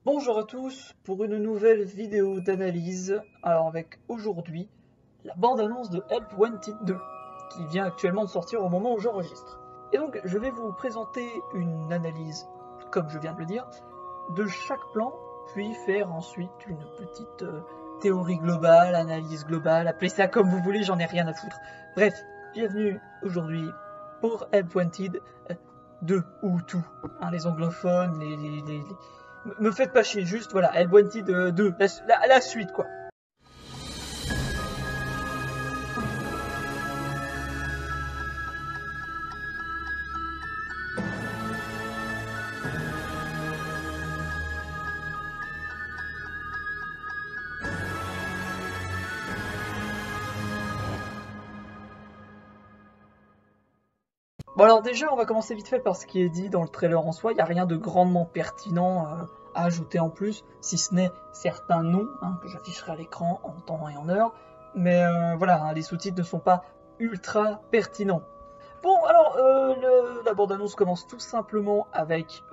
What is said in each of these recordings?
Bonjour à tous pour une nouvelle vidéo d'analyse. Alors avec aujourd'hui la bande-annonce de Help Wanted 2 qui vient actuellement de sortir au moment où j'enregistre. Et donc je vais vous présenter une analyse, comme je viens de le dire, de chaque plan, puis faire ensuite une petite théorie globale, analyse globale, appelez ça comme vous voulez, j'en ai rien à foutre. Bref, bienvenue aujourd'hui pour Help Wanted 2 ou tout, hein, les anglophones, me faites pas chier, juste voilà, Help Wanted 2, la suite quoi. Bon alors déjà on va commencer vite fait par ce qui est dit dans le trailer en soi, il n'y a rien de grandement pertinent à ajouter en plus, si ce n'est certains noms que j'afficherai à l'écran en temps et en heure, mais voilà, les sous-titres ne sont pas ultra pertinents. Bon alors la bande-annonce commence tout simplement avec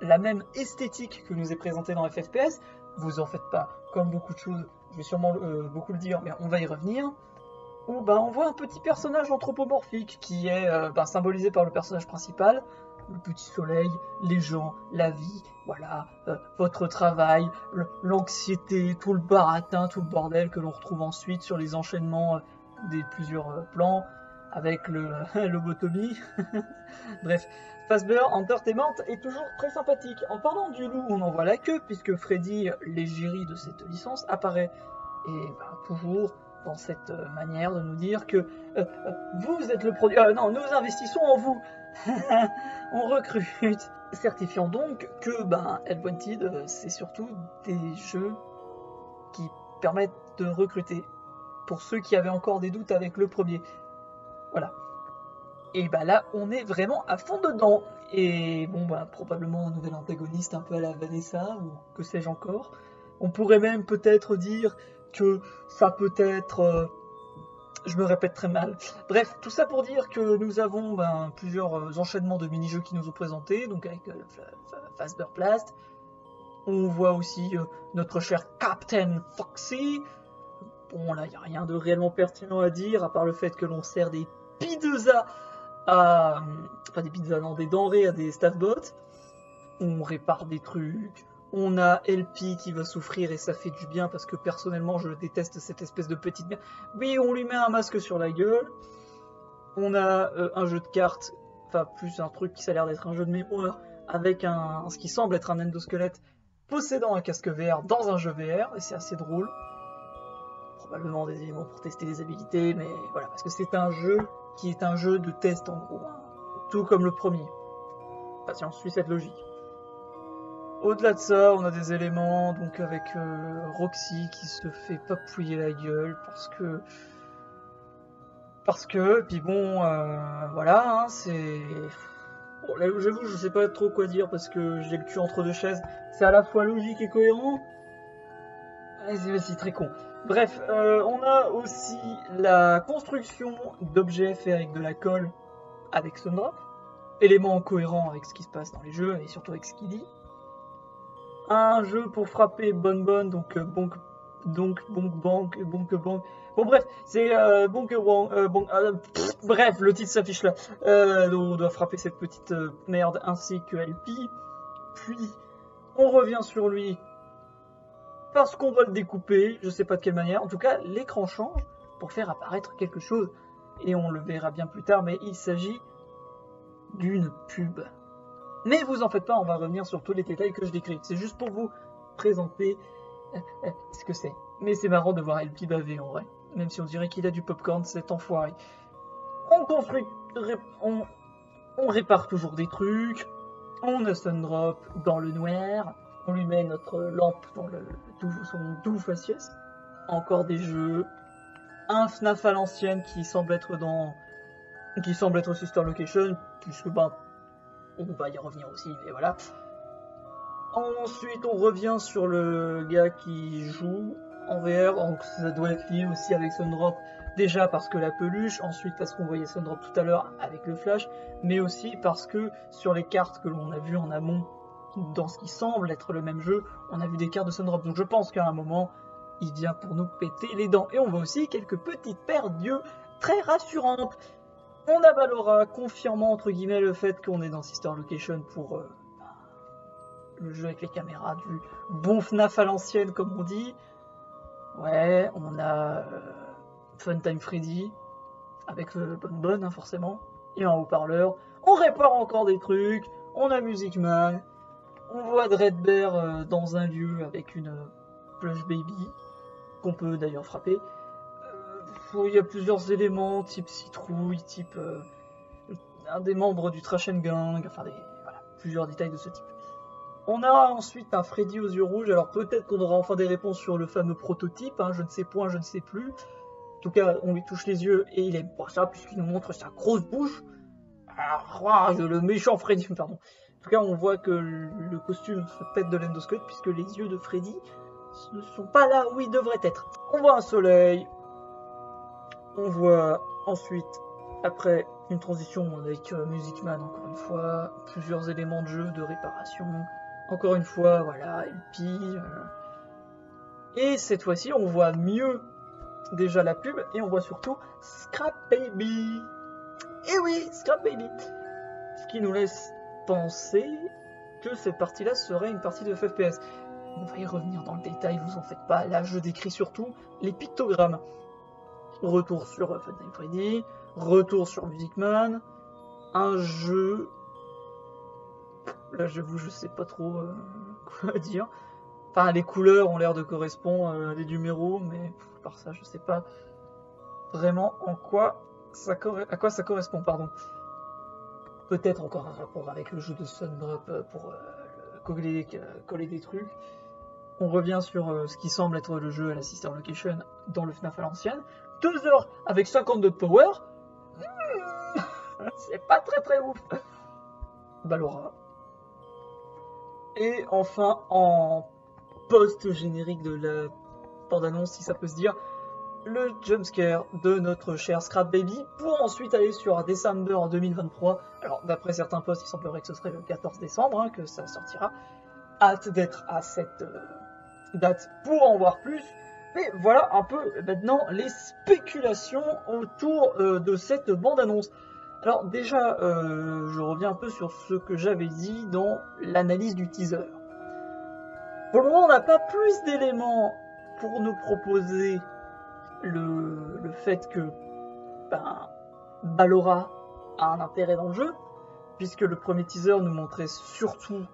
la même esthétique que nous est présentée dans FFPS, vous en faites pas, comme beaucoup de choses, je vais sûrement beaucoup le dire, mais on va y revenir. Où on voit un petit personnage anthropomorphique qui est symbolisé par le personnage principal, le petit soleil, les gens, la vie, voilà, votre travail, l'anxiété, tout le baratin, tout le bordel que l'on retrouve ensuite sur les enchaînements des plusieurs plans avec le lobotomie. Bref, Fazbear Entertainment est toujours très sympathique. En parlant du loup, on en voit la queue puisque Freddy, l'égérie de cette licence, apparaît. Et toujours dans cette manière de nous dire que vous êtes le produit. Non, nous investissons en vous. On recrute. Certifiant donc que Help Wanted, c'est surtout des jeux qui permettent de recruter. Pour ceux qui avaient encore des doutes avec le premier. Voilà. Et là, on est vraiment à fond dedans. Et bon, probablement un nouvel antagoniste un peu à la Vanessa, ou que sais-je encore. On pourrait même peut-être dire que ça peut être... je me répète très mal. Bref, tout ça pour dire que nous avons plusieurs enchaînements de mini-jeux qui nous ont présentés, donc avec Fazbear Blast. On voit aussi notre cher Captain Foxy. Bon, là, il n'y a rien de réellement pertinent à dire, à part le fait que l'on sert des pizzas à... Enfin, des pizzas, non, des denrées à des staffbots. On répare des trucs. On a LP qui va souffrir et ça fait du bien parce que personnellement je déteste cette espèce de petite merde. Oui, on lui met un masque sur la gueule. On a un jeu de cartes, enfin plus un truc qui a l'air d'être un jeu de mémoire avec ce qui semble être un endosquelette possédant un casque VR dans un jeu VR et c'est assez drôle. Probablement des éléments pour tester les habilités, mais voilà, parce que c'est un jeu qui est un jeu de test en gros, tout comme le premier. Enfin, si on suit cette logique. Au-delà de ça, on a des éléments donc avec Roxy qui se fait papouiller la gueule parce que puis bon voilà c'est bon, là j'avoue je sais pas trop quoi dire parce que j'ai le cul entre deux chaises. C'est à la fois logique et cohérent. C'est très con. Bref, on a aussi la construction d'objets faits avec de la colle avec Sundrop, élément cohérent avec ce qui se passe dans les jeux et surtout avec ce qu'il dit. Un jeu pour frapper bonne donc bonk bank. Bon bref, c'est bref, le titre s'affiche là. Donc on doit frapper cette petite merde ainsi que LP. Puis on revient sur lui parce qu'on doit le découper, je sais pas de quelle manière. En tout cas, l'écran change pour faire apparaître quelque chose et on le verra bien plus tard, mais il s'agit d'une pub. Mais vous en faites pas, on va revenir sur tous les détails que je décris. C'est juste pour vous présenter ce que c'est. Mais c'est marrant de voir LP baver en vrai. Même si on dirait qu'il a du popcorn, cet enfoiré. On construit... On répare toujours des trucs. On a Sundrop dans le noir. On lui met notre lampe dans son doux faciès. Encore des jeux. Un FNAF à l'ancienne qui semble être Sister Location. Puisque on va y revenir aussi, mais voilà. Ensuite, on revient sur le gars qui joue en VR, donc ça doit être lié aussi avec Sundrop, déjà parce que la peluche, ensuite parce qu'on voyait Sundrop tout à l'heure avec le flash, mais aussi parce que sur les cartes que l'on a vues en amont, dans ce qui semble être le même jeu, on a vu des cartes de Sundrop. Donc je pense qu'à un moment, il vient pour nous péter les dents. Et on voit aussi quelques petites paires d'yeux très rassurantes. On a Ballora confirmant entre guillemets le fait qu'on est dans Sister Location pour le jeu avec les caméras, du bon FNAF à l'ancienne comme on dit. Ouais, on a Funtime Freddy avec le bonbon hein, forcément, et un haut-parleur. On répare encore des trucs, on a Music Man, on voit Dreadbear dans un lieu avec une plush baby, qu'on peut d'ailleurs frapper. Il y a plusieurs éléments, type citrouille, type un des membres du Trash and Gang, enfin voilà, plusieurs détails de ce type. On a ensuite un Freddy aux yeux rouges, alors peut-être qu'on aura enfin des réponses sur le fameux prototype, hein, je ne sais point, je ne sais plus. En tout cas, on lui touche les yeux et il aime pas ça puisqu'il nous montre sa grosse bouche. Alors, le méchant Freddy, pardon. En tout cas, on voit que le costume se pète de l'endoscope puisque les yeux de Freddy ne sont pas là où ils devraient être. On voit un soleil. On voit ensuite, après, une transition avec Music Man, encore une fois. Plusieurs éléments de jeu, de réparation. Encore une fois, voilà, LP. Et cette fois-ci, on voit mieux déjà la pub et on voit surtout Scrap Baby. Et oui, Scrap Baby. Ce qui nous laisse penser que cette partie-là serait une partie de FPS. On va y revenir dans le détail, vous en faites pas. Là, je décris surtout les pictogrammes. Retour sur Funtime Freddy, retour sur Music Man, un jeu. Là, j'avoue, je sais pas trop quoi dire. Enfin, les couleurs ont l'air de correspondre à des numéros, mais par ça, je sais pas vraiment à quoi ça correspond, pardon. Peut-être encore un rapport avec le jeu de Sundrop pour coller des trucs. On revient sur ce qui semble être le jeu à la Sister Location dans le FNAF à l'ancienne. 2 heures avec 52 de power. C'est pas très ouf. Ballora. Et enfin, en post-générique de la bande-annonce, si ça peut se dire, le jumpscare de notre cher Scrap Baby pour ensuite aller sur décembre 2023. Alors, d'après certains posts, il semblerait que ce serait le 14 décembre hein, que ça sortira. Hâte d'être à cette date pour en voir plus. Mais voilà un peu maintenant les spéculations autour de cette bande-annonce. Alors déjà, je reviens un peu sur ce que j'avais dit dans l'analyse du teaser. Pour le moment, on n'a pas plus d'éléments pour nous proposer le fait que Ballora a un intérêt dans le jeu, puisque le premier teaser nous montrait surtout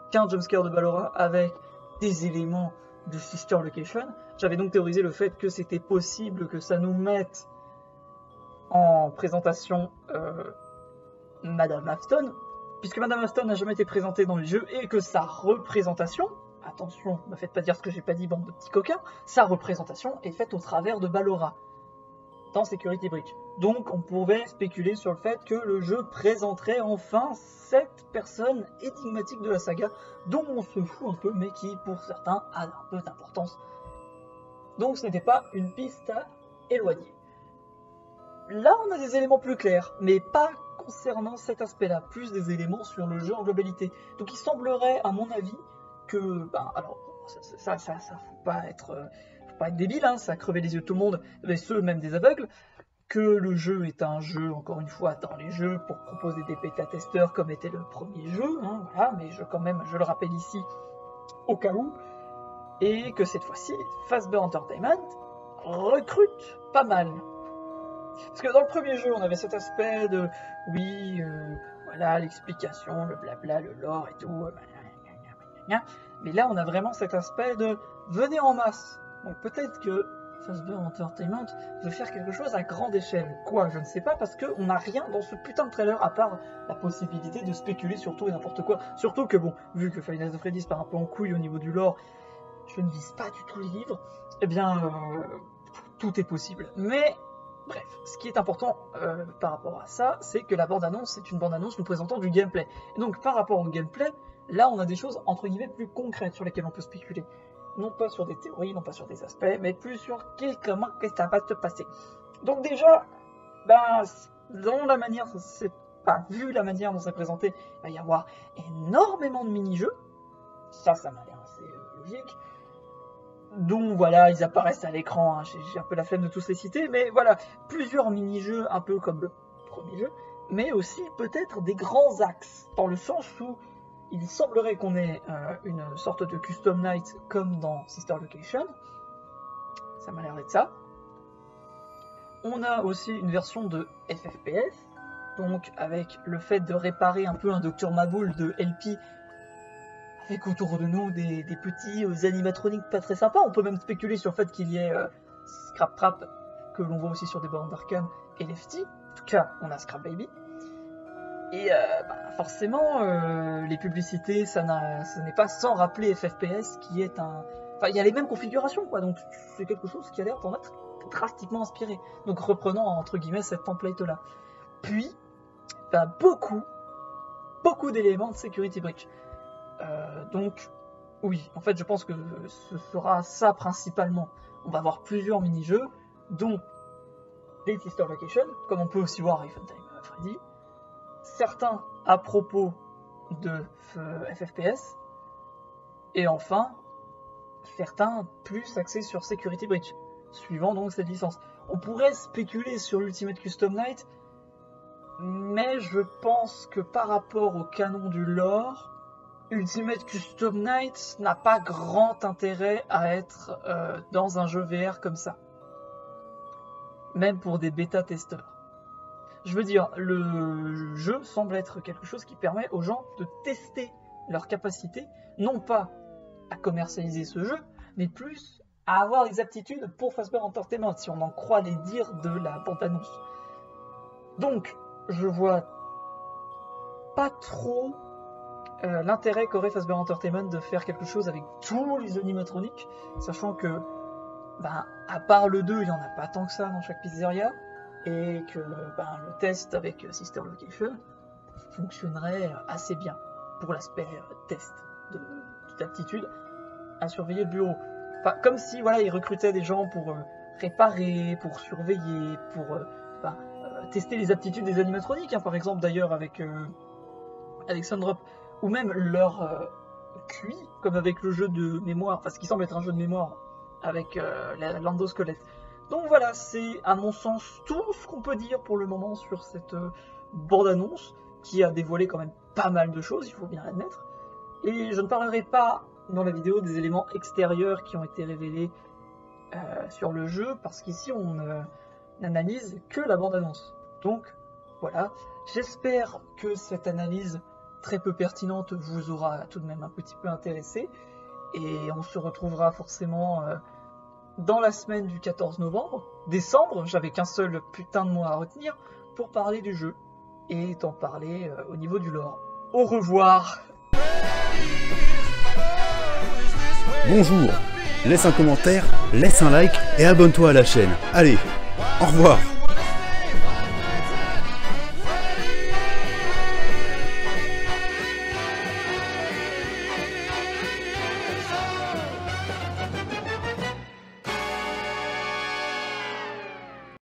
qu'un jumpscare de Ballora avec des éléments de Sister Location. J'avais donc théorisé le fait que c'était possible que ça nous mette en présentation Madame Afton, puisque Madame Afton n'a jamais été présentée dans le jeu et que sa représentation, attention, ne me faites pas dire ce que j'ai pas dit, bande de petits coquins, sa représentation est faite au travers de Ballora dans Security Breach. Donc on pouvait spéculer sur le fait que le jeu présenterait enfin cette personne énigmatique de la saga dont on se fout un peu mais qui pour certains a un peu d'importance. Donc ce n'était pas une piste à éloigner. Là on a des éléments plus clairs, mais pas concernant cet aspect-là, plus des éléments sur le jeu en globalité. Donc il semblerait à mon avis que, alors ça faut pas être débile, hein, ça a crevé les yeux de tout le monde, mais ceux même des aveugles, que le jeu est un jeu, encore une fois, dans les jeux pour proposer des bêta-testeurs comme était le premier jeu, hein, voilà, mais quand même, je le rappelle ici, au cas où, et que cette fois-ci, Fazbear Entertainment recrute pas mal. Parce que dans le premier jeu, on avait cet aspect de, oui, voilà, l'explication, le blabla, le lore et tout, mais là, on a vraiment cet aspect de, venez en masse. Donc peut-être que Fazbear Entertainment veut faire quelque chose à grande échelle. Quoi, je ne sais pas, parce qu'on n'a rien dans ce putain de trailer à part la possibilité de spéculer sur tout et n'importe quoi. Surtout que, bon, vu que Five Nights at Freddy's part un peu en couille au niveau du lore, je ne vise pas du tout les livres, eh bien, tout est possible. Mais, bref, ce qui est important par rapport à ça, c'est que la bande-annonce, c'est une bande-annonce nous présentant du gameplay. Et donc, par rapport au gameplay, là, on a des choses, entre guillemets, plus concrètes sur lesquelles on peut spéculer. Non pas sur des théories, non pas sur des aspects, mais plus sur comment que ça va se passer. Donc déjà, dans la manière, c'est enfin, vu la manière dont c'est présenté, il va y avoir énormément de mini-jeux. Ça m'a l'air assez logique. Donc voilà, ils apparaissent à l'écran, hein. J'ai un peu la flemme de tous les citer, mais voilà, plusieurs mini-jeux un peu comme le premier jeu, mais aussi peut-être des grands axes, dans le sens où il semblerait qu'on ait une sorte de custom night comme dans Sister Location. Ça m'a l'air d'être ça. On a aussi une version de FFPS, donc avec le fait de réparer un peu un Dr Maboul de LP, avec autour de nous des petits animatroniques pas très sympas. On peut même spéculer sur le fait qu'il y ait Scrap Trap, que l'on voit aussi sur des bornes d'Arkham, et Lefty. En tout cas, on a Scrap Baby. Et forcément, les publicités, ce n'est pas sans rappeler FFPS, qui est un... Enfin, il y a les mêmes configurations, quoi, donc c'est quelque chose qui a l'air d'en être drastiquement inspiré. Donc reprenant, entre guillemets, cette template-là. Puis, beaucoup d'éléments de Security Breach. Donc, oui, en fait, je pense que ce sera ça principalement. On va avoir plusieurs mini-jeux, dont des Sister Location, comme on peut aussi voir avec Funtime Freddy. Certains à propos de FFPS, et enfin, certains plus axés sur Security Breach, suivant donc cette licence. On pourrait spéculer sur l'Ultimate Custom Night, mais je pense que par rapport au canon du lore, Ultimate Custom Night n'a pas grand intérêt à être dans un jeu VR comme ça. Même pour des bêta-testeurs. Je veux dire, le jeu semble être quelque chose qui permet aux gens de tester leurs capacités, non pas à commercialiser ce jeu, mais plus à avoir les aptitudes pour Fazbear Entertainment, si on en croit les dires de la bande-annonce. Donc, je vois pas trop l'intérêt qu'aurait Fazbear Entertainment de faire quelque chose avec tous les animatroniques, sachant que, à part le 2, il n'y en a pas tant que ça dans chaque pizzeria, et que le test avec Sister Location fonctionnerait assez bien pour l'aspect test d'aptitude à surveiller le bureau. Enfin, comme si voilà, ils recrutaient des gens pour réparer, pour surveiller, pour tester les aptitudes des animatroniques, hein, par exemple d'ailleurs avec Sundrop, ou même leur QI, comme avec le jeu de mémoire, enfin ce qui semble être un jeu de mémoire avec l'endosquelette. Donc voilà, c'est à mon sens tout ce qu'on peut dire pour le moment sur cette bande-annonce, qui a dévoilé quand même pas mal de choses, il faut bien l'admettre. Et je ne parlerai pas dans la vidéo des éléments extérieurs qui ont été révélés sur le jeu, parce qu'ici on n'analyse que la bande-annonce. Donc voilà, j'espère que cette analyse très peu pertinente vous aura tout de même un petit peu intéressé, et on se retrouvera forcément dans la semaine du 14 novembre, décembre, j'avais qu'un seul putain de mois à retenir, pour parler du jeu, et d'en parler au niveau du lore. Au revoir. Bonjour, laisse un commentaire, laisse un like et abonne-toi à la chaîne. Allez, au revoir.